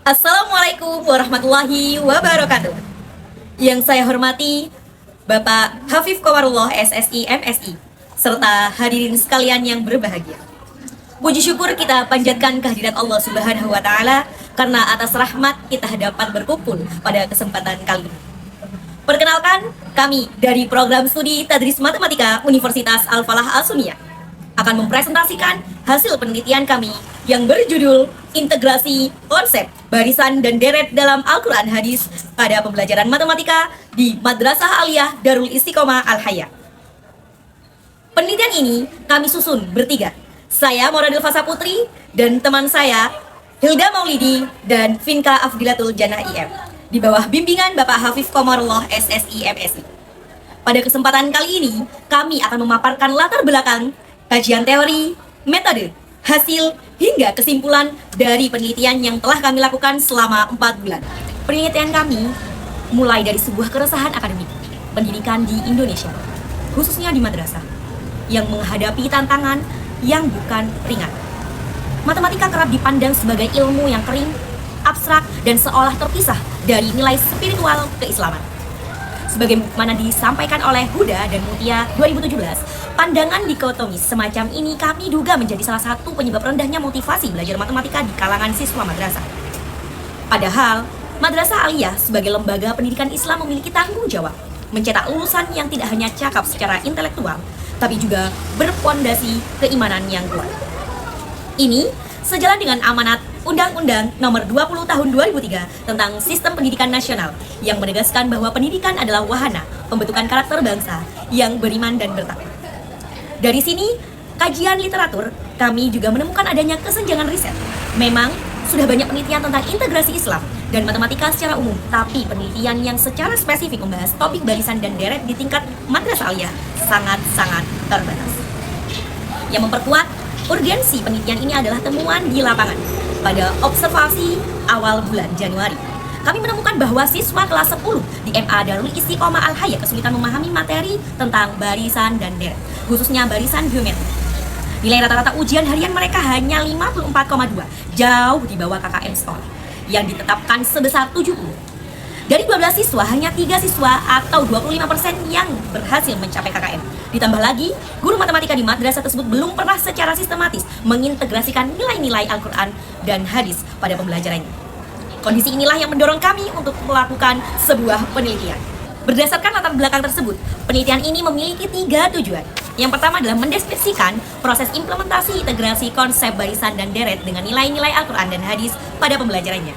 Assalamualaikum warahmatullahi wabarakatuh. Yang saya hormati Bapak Hafif Komarullah SSI MSI serta hadirin sekalian yang berbahagia. Puji syukur kita panjatkan kehadirat Allah Subhanahu wa taala karena atas rahmat kita dapat berkumpul pada kesempatan kali ini. Perkenalkan, kami dari program studi Tadris Matematika Universitas Al-Falah Al-Sunniyah akan mempresentasikan hasil penelitian kami yang berjudul Integrasi Konsep Barisan dan Deret dalam Al-Quran Hadis pada pembelajaran matematika di Madrasah Aliyah Darul Istiqomah Al-Haya. Penelitian ini kami susun bertiga. Saya Moradil Fasa Putri dan teman saya Hilda Maulidi dan Vinka Afdilatul Jannah IM di bawah bimbingan Bapak Hafif Komarullah SSI MSI. Pada kesempatan kali ini, kami akan memaparkan latar belakang, kajian teori, metode, hasil, hingga kesimpulan dari penelitian yang telah kami lakukan selama 4 bulan. Penelitian kami mulai dari sebuah keresahan akademik pendidikan di Indonesia, khususnya di madrasah, yang menghadapi tantangan yang bukan ringan. Matematika kerap dipandang sebagai ilmu yang kering, abstrak, dan seolah terpisah dari nilai spiritual keislaman. Sebagaimana disampaikan oleh Huda dan Mutia 2017, pandangan dikotomis semacam ini kami duga menjadi salah satu penyebab rendahnya motivasi belajar matematika di kalangan siswa madrasah. Padahal, Madrasah Aliyah sebagai lembaga pendidikan Islam memiliki tanggung jawab mencetak lulusan yang tidak hanya cakap secara intelektual, tapi juga berpondasi keimanan yang kuat. Ini sejalan dengan amanat Undang-Undang Nomor 20 Tahun 2003 tentang Sistem Pendidikan Nasional yang menegaskan bahwa pendidikan adalah wahana pembentukan karakter bangsa yang beriman dan bertakwa. Dari sini, kajian literatur, kami juga menemukan adanya kesenjangan riset. Memang sudah banyak penelitian tentang integrasi Islam dan matematika secara umum, tapi penelitian yang secara spesifik membahas topik barisan dan deret di tingkat madrasah aliyah sangat-sangat terbatas. Yang memperkuat urgensi penelitian ini adalah temuan di lapangan. Pada observasi awal bulan Januari, kami menemukan bahwa siswa kelas 10 di MA Darul Istiqomah Al-Haya kesulitan memahami materi tentang barisan dan deret, khususnya barisan geometri. Nilai rata-rata ujian harian mereka hanya 54,2, jauh di bawah KKM sekolah, yang ditetapkan sebesar 70. Dari 12 siswa, hanya 3 siswa atau 25% yang berhasil mencapai KKM. Ditambah lagi, guru matematika di madrasah tersebut belum pernah secara sistematis mengintegrasikan nilai-nilai Al-Quran dan hadis pada pembelajarannya. Kondisi inilah yang mendorong kami untuk melakukan sebuah penelitian. Berdasarkan latar belakang tersebut, penelitian ini memiliki 3 tujuan. Yang pertama adalah mendeskripsikan proses implementasi integrasi konsep barisan dan deret dengan nilai-nilai Al-Quran dan hadis pada pembelajarannya.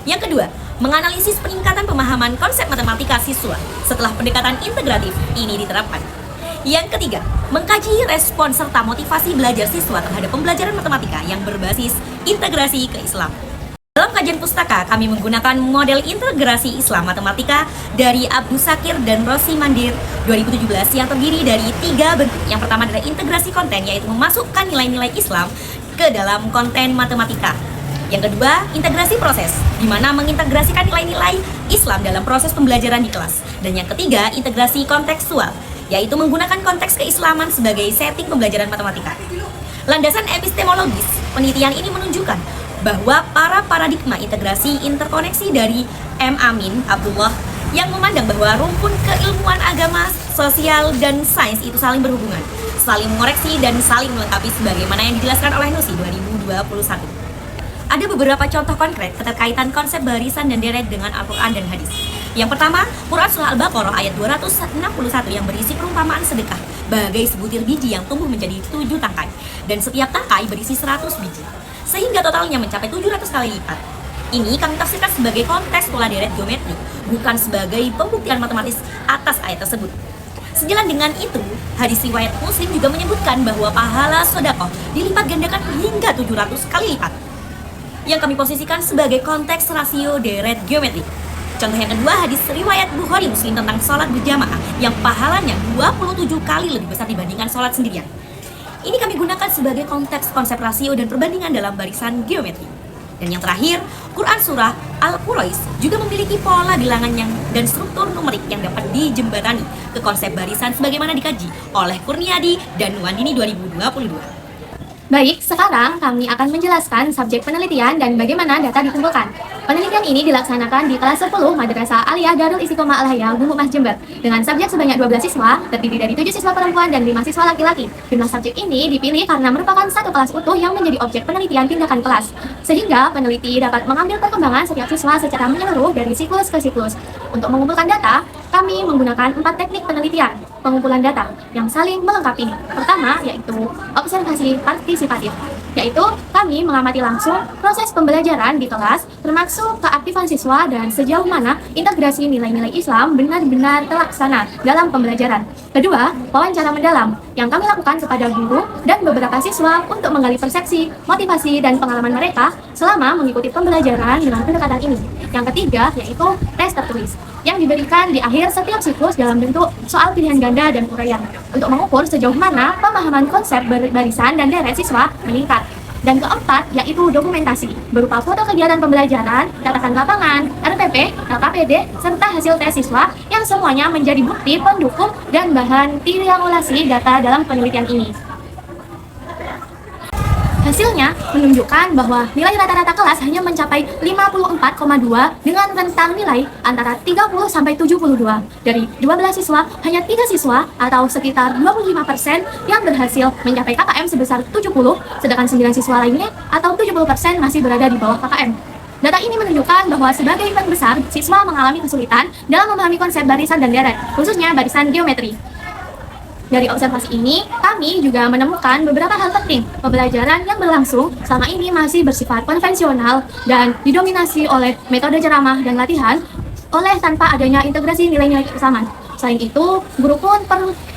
Yang kedua, menganalisis peningkatan pemahaman konsep matematika siswa setelah pendekatan integratif ini diterapkan. Yang ketiga, mengkaji respon serta motivasi belajar siswa terhadap pembelajaran matematika yang berbasis integrasi ke Islam. Dalam kajian pustaka, kami menggunakan model integrasi Islam matematika dari Abdus Sakir dan Rosi Mandir 2017 yang terdiri dari 3 bentuk. Yang pertama adalah integrasi konten, yaitu memasukkan nilai-nilai Islam ke dalam konten matematika. Yang kedua, integrasi proses, di mana mengintegrasikan nilai-nilai Islam dalam proses pembelajaran di kelas. Dan yang ketiga, integrasi kontekstual, yaitu menggunakan konteks keislaman sebagai setting pembelajaran matematika. Landasan epistemologis, penelitian ini menunjukkan bahwa para paradigma integrasi interkoneksi dari M. Amin Abdullah yang memandang bahwa rumpun keilmuan agama, sosial, dan sains itu saling berhubungan, saling mengoreksi, dan saling melengkapi sebagaimana yang dijelaskan oleh Nusi 2021. Ada beberapa contoh konkret keterkaitan konsep barisan dan deret dengan Al-Quran dan hadis. Yang pertama, Quran Surah Al-Baqarah ayat 261 yang berisi perumpamaan sedekah bagai sebutir biji yang tumbuh menjadi 7 tangkai, dan setiap tangkai berisi 100 biji, sehingga totalnya mencapai 700 kali lipat. Ini kami tafsirkan sebagai konteks pola deret geometri, bukan sebagai pembuktian matematis atas ayat tersebut. Sejalan dengan itu, hadis riwayat Muslim juga menyebutkan bahwa pahala sedekah dilipat gandakan hingga 700 kali lipat, yang kami posisikan sebagai konteks rasio deret geometri. Contoh yang kedua, hadis riwayat Bukhari Muslim tentang sholat berjamaah yang pahalanya 27 kali lebih besar dibandingkan sholat sendirian. Ini kami gunakan sebagai konteks konsep rasio dan perbandingan dalam barisan geometri. Dan yang terakhir, Quran Surah Al-Quraish juga memiliki pola bilangan dan struktur numerik yang dapat dijembatani ke konsep barisan sebagaimana dikaji oleh Kurniadi dan Nuwandini 2022. Baik, sekarang kami akan menjelaskan subjek penelitian dan bagaimana data dikumpulkan. Penelitian ini dilaksanakan di kelas 10 Madrasah Aliyah Darul Istiqomah Al-Haya, Gumuk Jember, dengan subjek sebanyak 12 siswa, terdiri dari 7 siswa perempuan dan 5 siswa laki-laki. Jumlah subjek ini dipilih karena merupakan satu kelas utuh yang menjadi objek penelitian tindakan kelas, sehingga peneliti dapat mengambil perkembangan setiap siswa secara menyeluruh dari siklus ke siklus. Untuk mengumpulkan data, kami menggunakan 4 teknik penelitian pengumpulan data yang saling melengkapi. Pertama, yaitu observasi partisipatif, yaitu kami mengamati langsung proses pembelajaran di kelas, termasuk keaktifan siswa dan sejauh mana integrasi nilai-nilai Islam benar-benar terlaksana dalam pembelajaran. Kedua, wawancara mendalam yang kami lakukan kepada guru dan beberapa siswa untuk menggali persepsi, motivasi, dan pengalaman mereka selama mengikuti pembelajaran dengan pendekatan ini. Yang ketiga, yaitu tes tertulis yang diberikan di akhir setiap siklus dalam bentuk soal pilihan ganda dan uraian untuk mengukur sejauh mana pemahaman konsep barisan dan deret siswa meningkat. Dan keempat, yaitu dokumentasi berupa foto kegiatan pembelajaran, catatan lapangan, RPP, LKPD, serta hasil tes siswa yang semuanya menjadi bukti pendukung dan bahan triangulasi data dalam penelitian ini. Hasilnya menunjukkan bahwa nilai rata-rata kelas hanya mencapai 54,2 dengan rentang nilai antara 30 sampai 72. Dari 12 siswa, hanya 3 siswa atau sekitar 25% yang berhasil mencapai KKM sebesar 70, sedangkan 9 siswa lainnya atau 70% masih berada di bawah KKM. Data ini menunjukkan bahwa sebagian besar siswa mengalami kesulitan dalam memahami konsep barisan dan deret, khususnya barisan geometri. Dari observasi ini, kami juga menemukan beberapa hal penting. Pembelajaran yang berlangsung selama ini masih bersifat konvensional dan didominasi oleh metode ceramah dan latihan tanpa adanya integrasi nilai-nilai keislaman. Selain itu, guru pun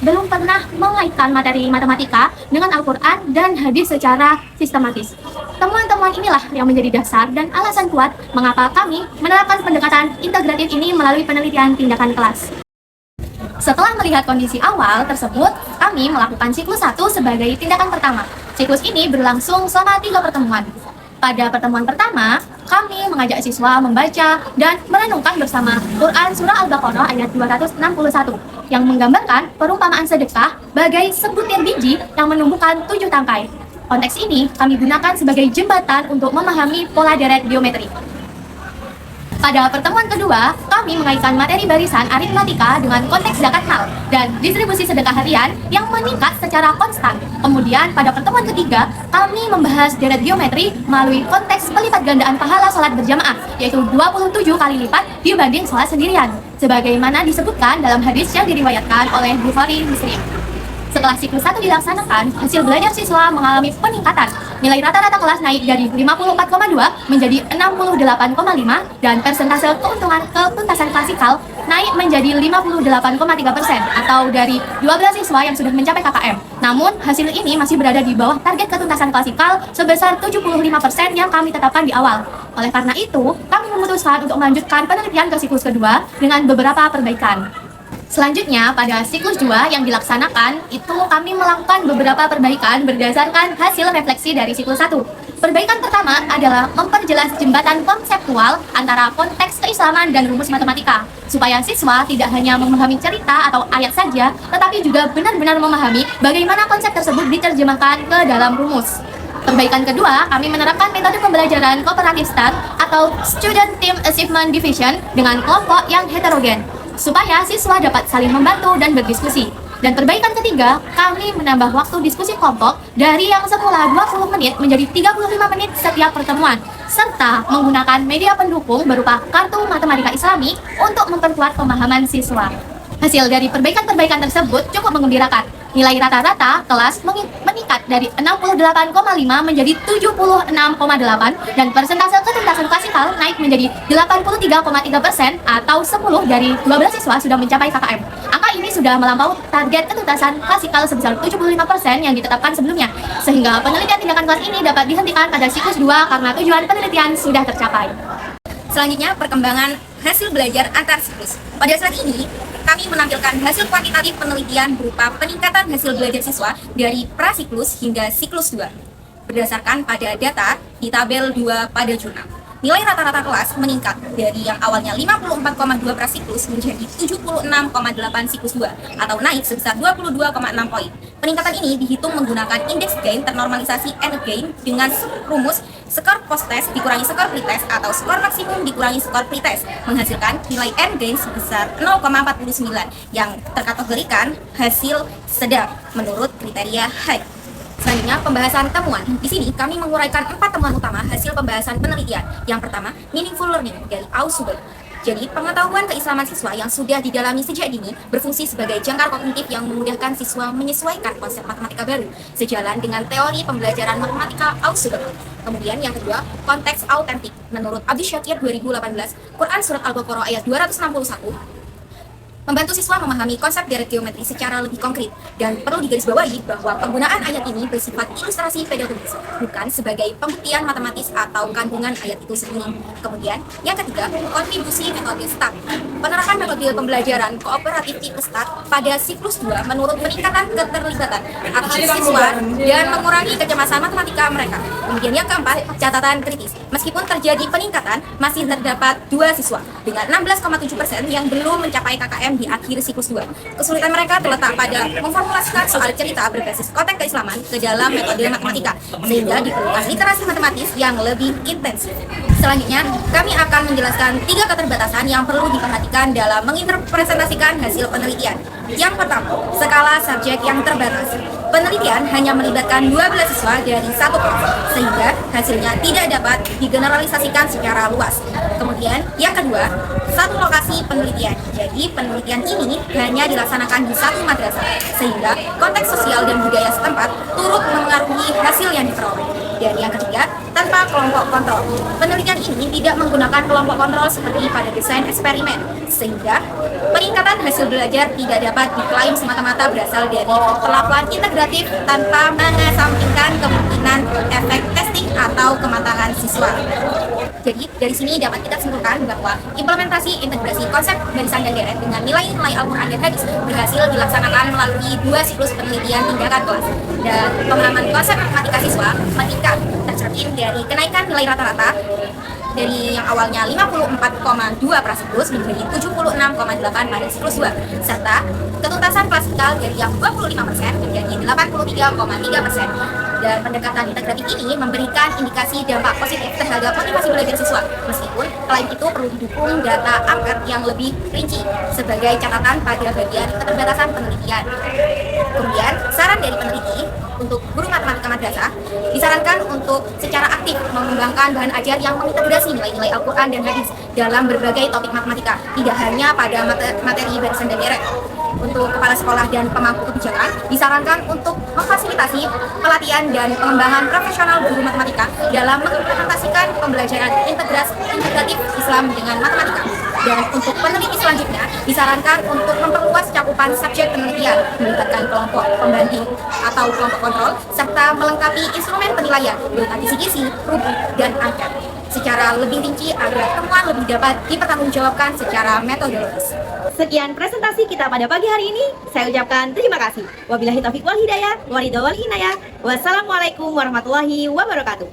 belum pernah mengaitkan materi matematika dengan Al-Quran dan hadis secara sistematis. Temuan-temuan inilah yang menjadi dasar dan alasan kuat mengapa kami menerapkan pendekatan integratif ini melalui penelitian tindakan kelas. Setelah melihat kondisi awal tersebut, kami melakukan siklus 1 sebagai tindakan pertama. Siklus ini berlangsung selama 3 pertemuan. Pada pertemuan pertama, kami mengajak siswa membaca dan merenungkan bersama Quran Surah Al-Baqarah ayat 261 yang menggambarkan perumpamaan sedekah bagai sebutir biji yang menumbuhkan 7 tangkai. Konteks ini kami gunakan sebagai jembatan untuk memahami pola deret geometri. Pada pertemuan kedua, kami mengaitkan materi barisan aritmatika dengan konteks zakat mal dan distribusi sedekah harian yang meningkat secara konstan. Kemudian pada pertemuan ketiga, kami membahas deret geometri melalui konteks pelipat gandaan pahala sholat berjamaah, yaitu 27 kali lipat dibanding sholat sendirian, sebagaimana disebutkan dalam hadis yang diriwayatkan oleh Bukhari Muslim. Setelah siklus 1 dilaksanakan, hasil belajar siswa mengalami peningkatan. Nilai rata-rata kelas naik dari 54,2 menjadi 68,5 dan persentase ketuntasan klasikal naik menjadi 58,3% atau dari 12 siswa yang sudah mencapai KKM. Namun, hasil ini masih berada di bawah target ketuntasan klasikal sebesar 75% yang kami tetapkan di awal. Oleh karena itu, kami memutuskan untuk melanjutkan penelitian ke siklus kedua dengan beberapa perbaikan. Selanjutnya, pada siklus 2 yang dilaksanakan, itu kami melakukan beberapa perbaikan berdasarkan hasil refleksi dari siklus 1. Perbaikan pertama adalah memperjelas jembatan konseptual antara konteks keislaman dan rumus matematika, supaya siswa tidak hanya memahami cerita atau ayat saja, tetapi juga benar-benar memahami bagaimana konsep tersebut diterjemahkan ke dalam rumus. Perbaikan kedua, kami menerapkan metode pembelajaran kooperatif STAR atau Student Team Achievement Division dengan kelompok yang heterogen, supaya siswa dapat saling membantu dan berdiskusi. Dan perbaikan ketiga, kami menambah waktu diskusi kelompok dari yang semula 20 menit menjadi 35 menit setiap pertemuan, serta menggunakan media pendukung berupa kartu matematika Islami untuk memperkuat pemahaman siswa. Hasil dari perbaikan-perbaikan tersebut cukup menggembirakan. Nilai rata-rata kelas meningkat dari 68,5 menjadi 76,8 dan persentase ketuntasan klasikal naik menjadi 83,3% atau 10 dari 12 siswa sudah mencapai KKM. Angka ini sudah melampaui target ketuntasan klasikal sebesar 75% yang ditetapkan sebelumnya, sehingga penelitian tindakan kelas ini dapat dihentikan pada siklus 2 karena tujuan penelitian sudah tercapai. Selanjutnya, perkembangan hasil belajar antar siklus. Pada slide ini, kami menampilkan hasil kuantitatif penelitian berupa peningkatan hasil belajar siswa dari prasiklus hingga siklus 2 berdasarkan pada data di tabel 2 pada jurnal. Nilai rata-rata kelas meningkat dari yang awalnya 54,2 prasiklus menjadi 76,8 siklus 2 atau naik sebesar 22,6 poin. Peningkatan ini dihitung menggunakan indeks gain ternormalisasi N gain dengan rumus skor post-test dikurangi skor pre-test atau skor maksimum dikurangi skor pre-test menghasilkan nilai N-gain sebesar 0,49 yang terkategorikan hasil sedang menurut kriteria high. Selanjutnya, pembahasan temuan. Di sini kami menguraikan 4 temuan utama hasil pembahasan penelitian. Yang pertama, meaningful learning dari Ausubel. Jadi, pengetahuan keislaman siswa yang sudah didalami sejak dini berfungsi sebagai jangkar kognitif yang memudahkan siswa menyesuaikan konsep matematika baru sejalan dengan teori pembelajaran matematika Ausubel. Kemudian yang kedua, konteks autentik. Menurut Abdi Syakir 2018, Quran Surat Al-Baqarah ayat 261, membantu siswa memahami konsep deret geometri secara lebih konkret dan perlu digarisbawahi bahwa penggunaan ayat ini bersifat ilustrasi pedagogis, bukan sebagai pembuktian matematis atau kandungan ayat itu sendiri. Kemudian, yang ketiga, kontribusi metode STAR. Penerapan metode pembelajaran kooperatif tipe STAR pada siklus 2 menurut peningkatan keterlibatan aktif siswa dan mengurangi kecemasan matematika mereka. Kemudian yang keempat, catatan kritis. Meskipun terjadi peningkatan, masih terdapat 2 siswa dengan 16,7% yang belum mencapai KKM di akhir siklus 2. Kesulitan mereka terletak pada memformulasikan soal cerita berbasis konteks keislaman ke dalam metode matematika, sehingga diperlukan literasi matematis yang lebih intensif. Selanjutnya, kami akan menjelaskan 3 keterbatasan yang perlu diperhatikan dalam menginterpresentasikan hasil penelitian. Yang pertama, skala subjek yang terbatas. Penelitian hanya melibatkan 12 siswa dari satu kelas, sehingga hasilnya tidak dapat digeneralisasikan secara luas. Kemudian, yang kedua, satu lokasi penelitian. Jadi, penelitian ini hanya dilaksanakan di satu madrasah, sehingga konteks sosial dan budaya setempat turut memengaruhi hasil yang diperoleh. Dan yang ketiga, tanpa kelompok kontrol. Penelitian ini tidak menggunakan kelompok kontrol seperti pada desain eksperimen, sehingga peningkatan hasil belajar tidak dapat diklaim semata-mata berasal dari perlakuan integratif tanpa mengesampingkan kemungkinan efek testing atau kematangan siswa. Jadi, dari sini dapat kita simpulkan bahwa implementasi integrasi konsep barisan dan deret dengan nilai-nilai Al-Quran dan Hadis berhasil dilaksanakan melalui 2 siklus penelitian tindakan kelas. Dan pemahaman konsep matematika siswa meningkat tercermin dari kenaikan nilai rata-rata dari yang awalnya 54,2 prasiklus menjadi 76,8 pada siklus 2, serta ketuntasan klasikal dari yang 25% menjadi 83,3%. Dan pendekatan integratif ini memberikan indikasi dampak positif terhadap motivasi belajar siswa, meskipun klaim itu perlu didukung data angka yang lebih rinci sebagai catatan pada bagian keterbatasan penelitian. Kemudian, saran dari peneliti untuk guru matematika madrasah disarankan untuk secara aktif mengembangkan bahan ajar yang mengintegrasi nilai-nilai Al-Quran dan Hadis dalam berbagai topik matematika, tidak hanya pada materi barisan dan deret. Untuk kepala sekolah dan pemangku kebijakan disarankan untuk memfasilitasi pelatihan dan pengembangan profesional guru matematika dalam mengimplementasikan pembelajaran integratif Islam dengan matematika. Dan untuk peneliti selanjutnya disarankan untuk memperluas cakupan subjek penelitian, melibatkan kelompok pembanding atau kelompok kontrol, serta melengkapi instrumen penilaian berupa kisi-kisi, rubrik, dan angka secara lebih rinci agar temuan lebih dapat dipertanggungjawabkan secara metodologis. Sekian presentasi kita pada pagi hari ini. Saya ucapkan terima kasih. Wabillahi taufiq wal hidayah, waridho wal inayah. Wassalamualaikum warahmatullahi wabarakatuh.